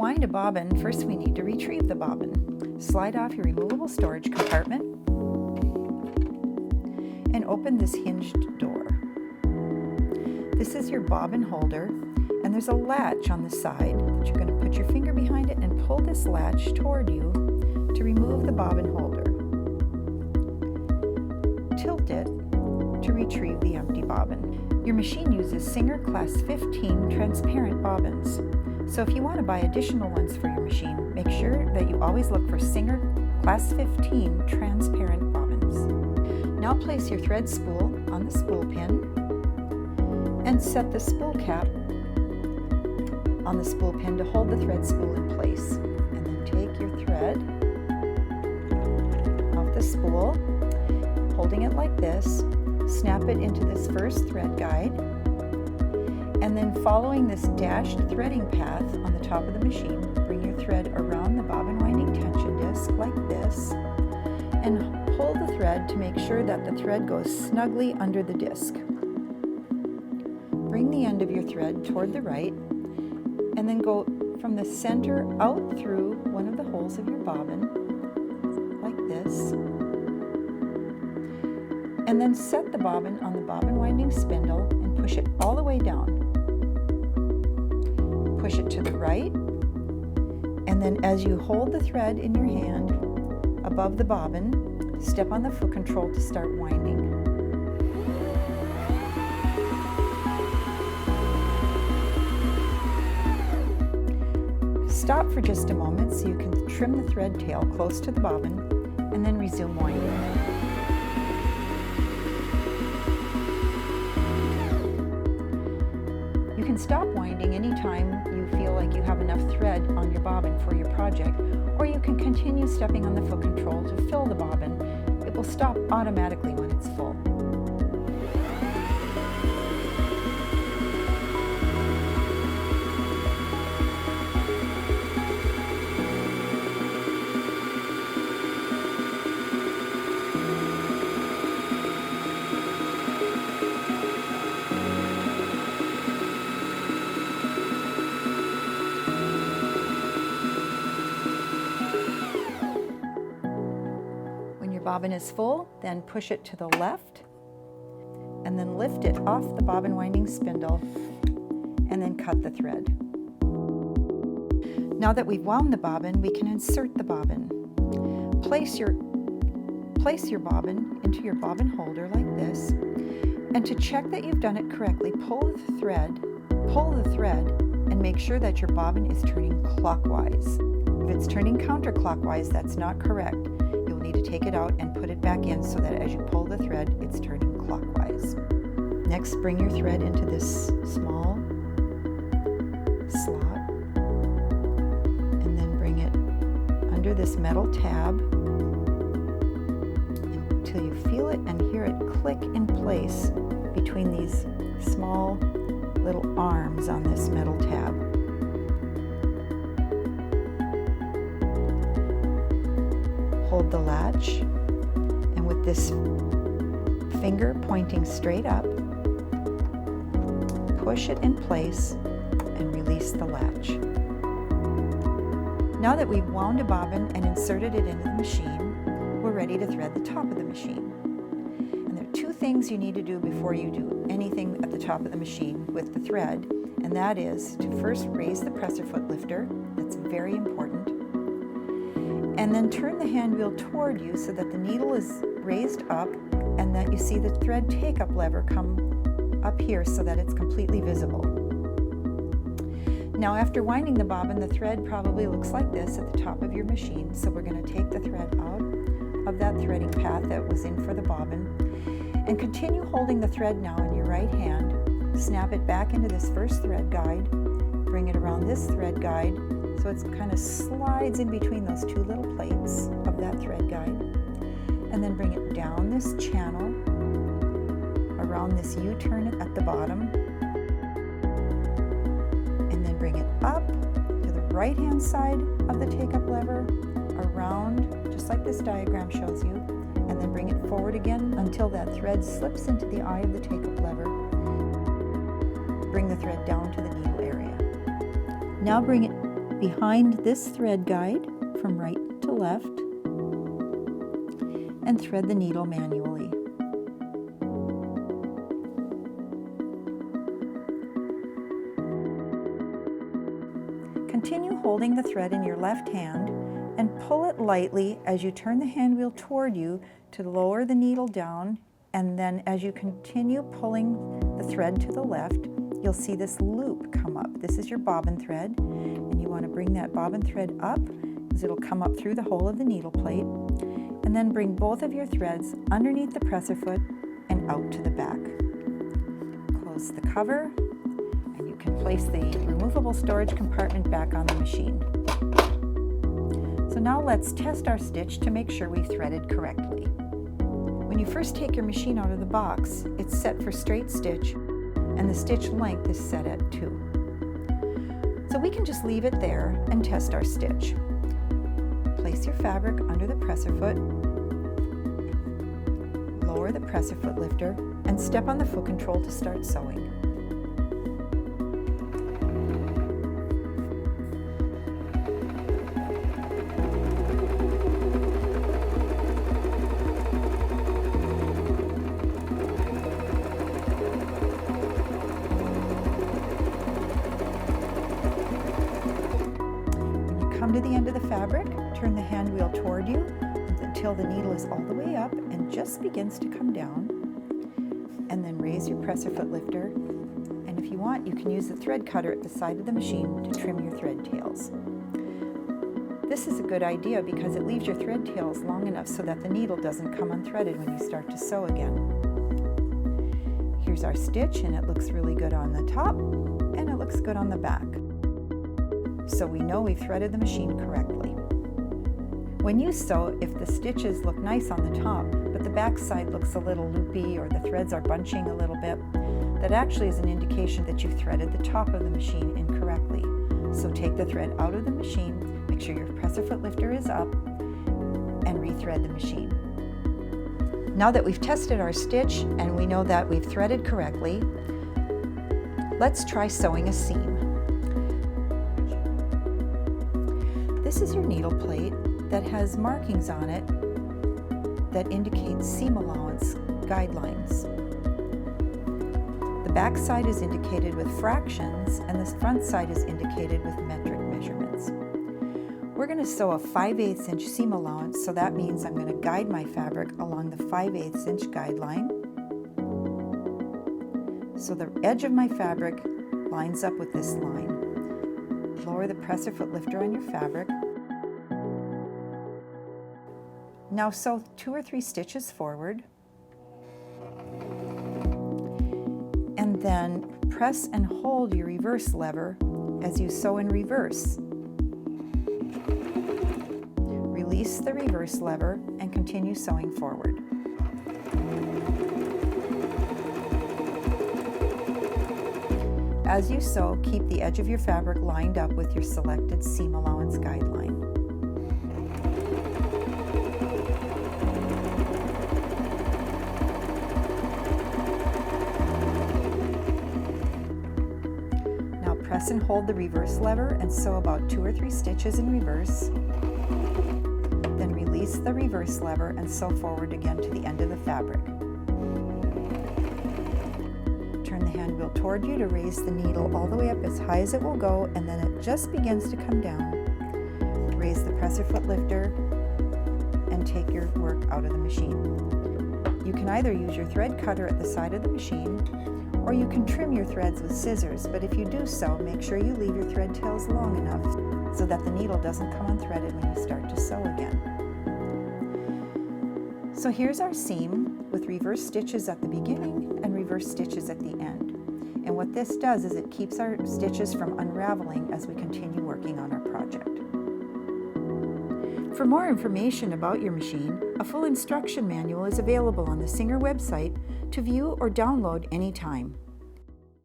wind a bobbin, first we need to retrieve the bobbin. Slide off your removable storage compartment and open this hinged door. This is your bobbin holder, and there's a latch on the side that you're going to put your finger behind it and pull this latch toward you to remove the bobbin holder. Tilt it to retrieve the empty bobbin. Your machine uses Singer Class 15 transparent bobbins. So if you want to buy additional ones for your machine, make sure that you always look for Singer Class 15 transparent bobbins. Now place your thread spool on the spool pin and set the spool cap on the spool pin to hold the thread spool in place. And then take your thread off the spool, holding it like this, snap it into this first thread guide, and then following this dashed threading path on the top of the machine, bring your thread around the bobbin winding tension disc like this, and pull the thread to make sure that the thread goes snugly under the disc. Bring the end of your thread toward the right, and then go from the center out through one of the holes of your bobbin, like this. And then set the bobbin on the bobbin winding spindle and push it all the way down. Push it to the right, and then as you hold the thread in your hand above the bobbin, step on the foot control to start winding. Stop for just a moment so you can trim the thread tail close to the bobbin, and then resume winding. You can stop winding anytime you feel like you have enough thread on your bobbin for your project, or you can continue stepping on the foot control to fill the bobbin. It will stop automatically when it's full. Bobbin is full, then push it to the left, and then lift it off the bobbin winding spindle, and then cut the thread. Now that we've wound the bobbin, we can insert the bobbin. Place your bobbin into your bobbin holder like this, and to check that you've done it correctly, pull the thread, and make sure that your bobbin is turning clockwise. If it's turning counterclockwise, that's not correct. You'll need to take it out and put it back in so that as you pull the thread, it's turning clockwise. Next, bring your thread into this small slot, and then bring it under this metal tab until you feel it and hear it click in place between these small little arms on this metal tab. Hold the latch, and with this finger pointing straight up, push it in place and release the latch. Now that we've wound a bobbin and inserted it into the machine, we're ready to thread the top of the machine. And there are two things you need to do before you do anything at the top of the machine with the thread, and that is to first raise the presser foot lifter. That's very important. And then turn the hand wheel toward you so that the needle is raised up and that you see the thread take-up lever come up here so that it's completely visible. Now after winding the bobbin, the thread probably looks like this at the top of your machine, so we're going to take the thread out of that threading path that was in for the bobbin and continue holding the thread now in your right hand. Snap it back into this first thread guide, bring it around this thread guide so it kind of slides in between those two little plates of that thread guide, and then bring it down this channel around this U-turn at the bottom, and then bring it up to the right hand side of the take-up lever, around just like this diagram shows you, and then bring it forward again until that thread slips into the eye of the take-up lever. Bring the thread down to the needle area. Now bring it behind this thread guide from right to left and thread the needle manually. Continue holding the thread in your left hand and pull it lightly as you turn the hand wheel toward you to lower the needle down, and then as you continue pulling the thread to the left, you'll see this loop come up. This is your bobbin thread, and you want to bring that bobbin thread up as it'll come up through the hole of the needle plate, and then bring both of your threads underneath the presser foot and out to the back. Close the cover, and you can place the removable storage compartment back on the machine. So now let's test our stitch to make sure we've threaded correctly. When you first take your machine out of the box, it's set for straight stitch, and the stitch length is set at 2. So we can just leave it there and test our stitch. Place your fabric under the presser foot, lower the presser foot lifter, and step on the foot control to start sewing. Come to the end of the fabric, turn the hand wheel toward you until the needle is all the way up and just begins to come down, and then raise your presser foot lifter, and if you want, you can use the thread cutter at the side of the machine to trim your thread tails. This is a good idea because it leaves your thread tails long enough so that the needle doesn't come unthreaded when you start to sew again. Here's our stitch, and it looks really good on the top and it looks good on the back. So we know we've threaded the machine correctly. When you sew, if the stitches look nice on the top, but the back side looks a little loopy or the threads are bunching a little bit, that actually is an indication that you've threaded the top of the machine incorrectly. So take the thread out of the machine, make sure your presser foot lifter is up, and rethread the machine. Now that we've tested our stitch and we know that we've threaded correctly, let's try sewing a seam. This is your needle plate that has markings on it that indicate seam allowance guidelines. The back side is indicated with fractions and the front side is indicated with metric measurements. We're going to sew a 5/8 inch seam allowance, so that means I'm going to guide my fabric along the 5/8 inch guideline. So the edge of my fabric lines up with this line. Lower the presser foot lifter on your fabric. Now sew 2 or 3 stitches forward, and then press and hold your reverse lever as you sew in reverse. Release the reverse lever and continue sewing forward. As you sew, keep the edge of your fabric lined up with your selected seam allowance guideline. Now press and hold the reverse lever and sew about 2 or 3 stitches in reverse. Then release the reverse lever and sew forward again to the end of the fabric. Turn the hand wheel toward you to raise the needle all the way up as high as it will go, and then it just begins to come down. Raise the presser foot lifter and take your work out of the machine. You can either use your thread cutter at the side of the machine, or you can trim your threads with scissors, but if you do so, make sure you leave your thread tails long enough so that the needle doesn't come unthreaded when you start to sew again. So here's our seam with reverse stitches at the beginning and reverse stitches at the end. And what this does is it keeps our stitches from unraveling as we continue working on our project. For more information about your machine, a full instruction manual is available on the Singer website to view or download anytime.